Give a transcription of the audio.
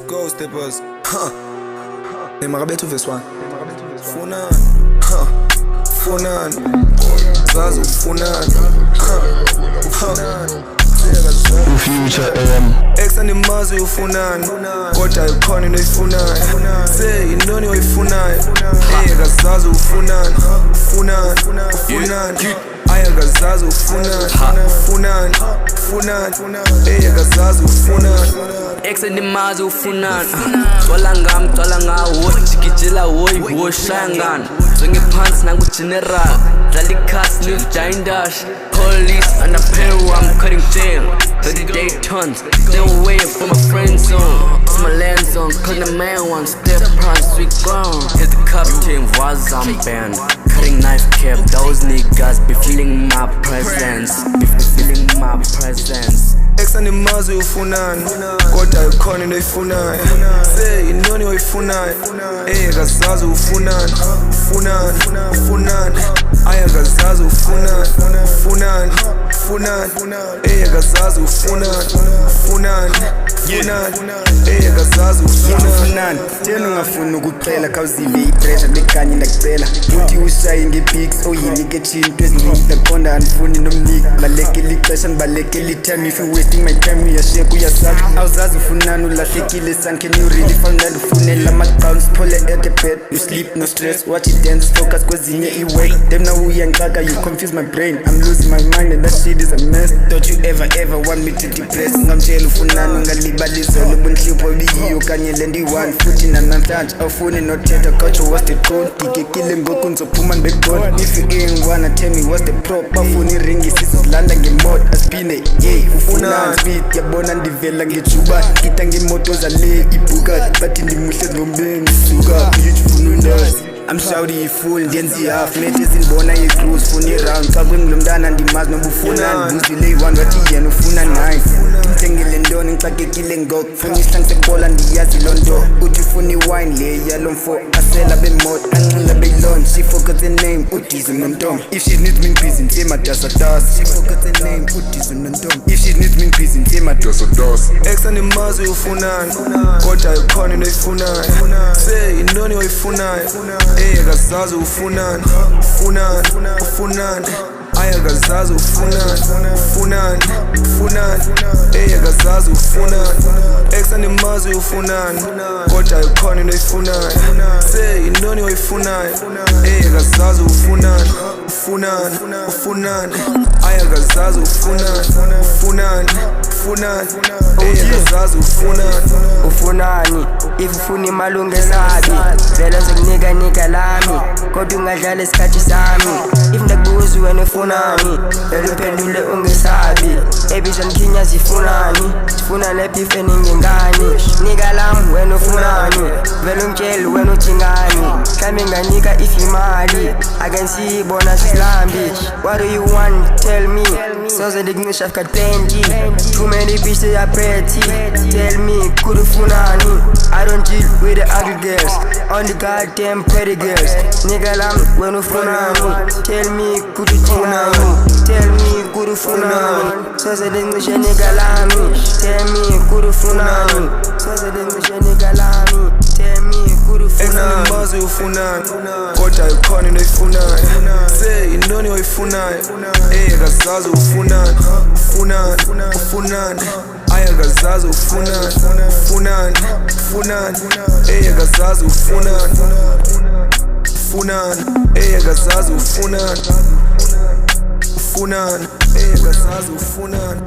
go, steppers. Hey, Marabetu verse 1. Funan. Funan. Zazu, Funan. Future Ex and the mazi ufunani kodwa ikhona into oyifunayo say inoni oyifunayo kazazi ufunani ayakazazi ufunani kazazi ufunani Ex and the mazi ufunani Twala ngami twala ngawo jikijela hoyi woshaya ngani Zonge phansi nangu general Dlala ikhasi live giant dash Police and a peril I'm cutting jail 30-day tons Stay away from my friend zone It's my land zone Cause the man wants step price we gone Hit the captain was I'm banned Cutting knife cap Those niggas be feeling my presence Be feeling my presence Ex and the mazi ufunani kodwa ikhona into oyifunayo say inoni oyifunayo kazazi ufunani ayakazazi ufunani kazazi ufunani kazazi ufunani tena ungafuni ukucela khawuzive ipressure bekanye ndakucela uthi ushaye ngepics oyinike chinto eziningi ndaqonda andifuni nomniki balekela ixesha ndibalekela itime if you wasting my time uyasheka uyasazi awuzazi ufunani ulahlekile son can you really find that ufunela ama-grounds phole at the bed you sleep no stress watch it dance focus kwezinye i-work them now uyangixaka you confuse my brain I'm losing my mind and that shit is a mess don't you ever want me to depress ngamtshela ufunani ungalibala izolo ubunhlipho biyiyo kanye le ndiyi-1 futhi nanamhlanje awufuni nothetha katsho what's the code digekile ngoku ndizophuma ndibekona if you ain't wanna tell me what's the prop bafuna iringi sizozilanda ngemot aspine ufunani speed yabona ndivela ngejuba ngita ngemoto zale ibhukati bathi ndimuhle ngombeni suka beautiful undazi I'm shouty ifull ndiyenza i-half mate ezindibona ye-cruise funa i-round xa kwengilo mntana ndimazi noba ufunani buzile i-1 wathi yena ufuna 9 ndimthengele ntoni ngixakekile ngoko funa isihlangu sekubola ndiyazi loo nto uthi ufuna iwine le yalo mfo asela bemoto anxila beyilon she forgot the name udize nontom if she needs me in prison say matasatasa she forgot the name udize nontom if she needs me in prison say matasatasa ex and the mazi ufunani kodwa ikhona into oyifunayo say inoni oyifunayo kazazi ufunani ayakazazi ufunani kazazi ufunani ex and the mazi ufunani kodwa ikhona into oyifunayo say inoni oyifunayo kazazi ufunani ayakazazi ufunani kazazi ufunani if ufuna imali ungesabi vele ngizokunika lami kodwa ungadlala isikhathi sami if ndakubuza wena ufunani vele uphendule ungesabi ebizwa nikhinya zifunani sifuna lepife ningengani nika lami wena ufunani vele ungitshele wena uthingani mhlawumbe nganika if imali ake siyibona silambi what do you want tell me soze ndikuncisha after 20 too many bitches are pretty tell me could ufunani I don't deal with the ugly girls on the goddamn pretty girls nigga lam when ufunani tell me could ufunani tell me could ufunani soze ndikuncisha nigga lami tell me could ufunani soze ndikuncisha nigga lami tell me could ufunani mazi ufunani kodwa ikhona into oyifunayo say inoni oyifunayo kazazi ufunani ayakazazi ufunani kazazi ufunani kazazi ufunani kazazi ufunani